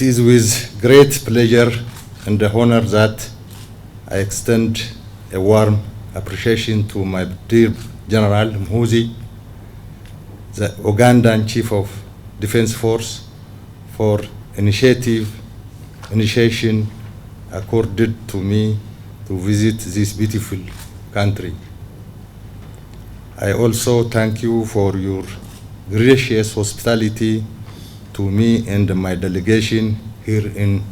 It is with great pleasure and honor that I extend a warm appreciation to my dear General MUHOOZI, the Ugandan Chief of Defense Force, for initiation accorded to me to visit this beautiful country. I also thank you for your gracious hospitality to me and my delegation here in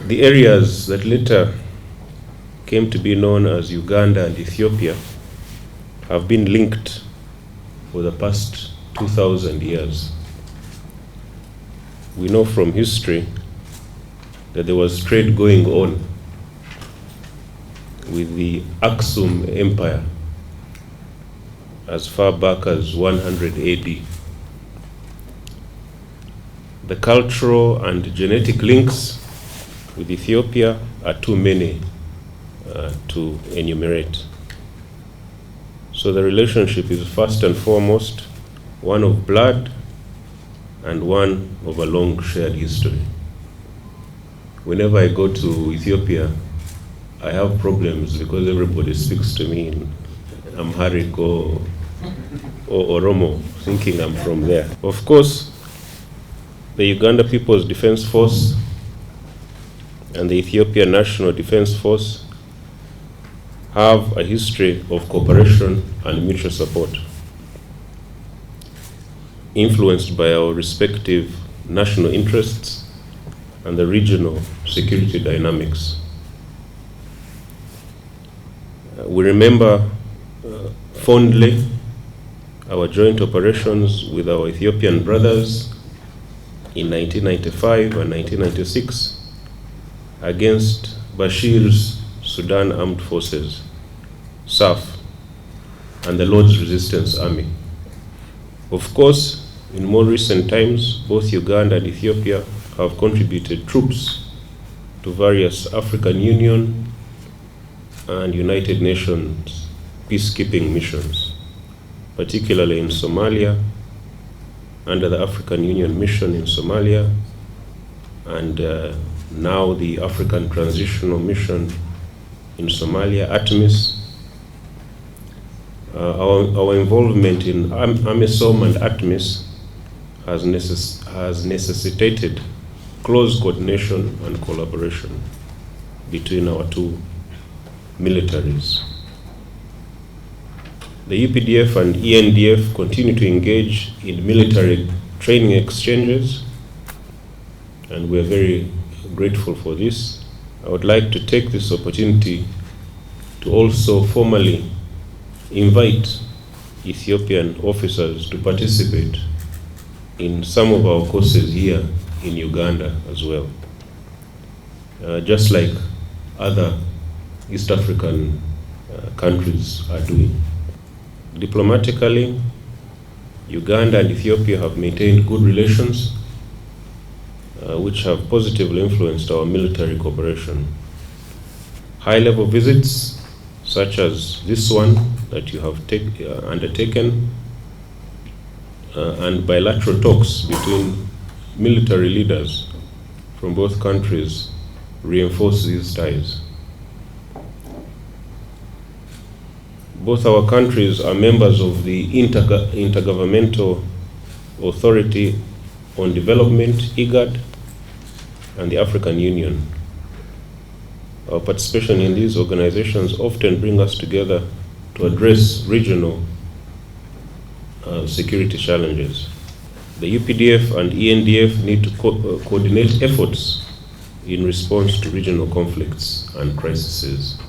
the areas that later came to be known as Uganda and Ethiopia have been linked for the past 2,000 years. We know from history that there was trade going on with the Aksum Empire as far back as 100 AD. The cultural and genetic links with Ethiopia are too many to enumerate. So the relationship is first and foremost one of blood and one of a long shared history. Whenever I go to Ethiopia, I have problems because everybody speaks to me in Amharic or Oromo, thinking I'm from there. Of course, the Uganda People's Defense Force and the Ethiopian National Defense Force have a history of cooperation and mutual support, influenced by our respective national interests and the regional security dynamics. We remember fondly our joint operations with our Ethiopian brothers in 1995 and 1996 against Bashir's Sudan Armed Forces, SAF, and the Lord's Resistance Army. Of course, in more recent times, both Uganda and Ethiopia have contributed troops to various African Union and United Nations peacekeeping missions, particularly in Somalia, under the African Union mission in Somalia, and now the African Transitional Mission in Somalia, ATMIS. Our involvement in AMISOM and ATMIS has necessitated close coordination and collaboration between our two militaries. The UPDF and ENDF continue to engage in military training exchanges, and we are very grateful for this. I would like to take this opportunity to also formally invite Ethiopian officers to participate in some of our courses here in Uganda as well, just like other East African countries are doing. Diplomatically, Uganda and Ethiopia have maintained good relations, which have positively influenced our military cooperation. High-level visits, such as this one that you have undertaken, and bilateral talks between military leaders from both countries reinforce these ties. Both our countries are members of the Intergovernmental Authority on Development, IGAD, and the African Union. Our participation in these organizations often bring us together to address regional security challenges. The UPDF and ENDF need to coordinate efforts in response to regional conflicts and crises.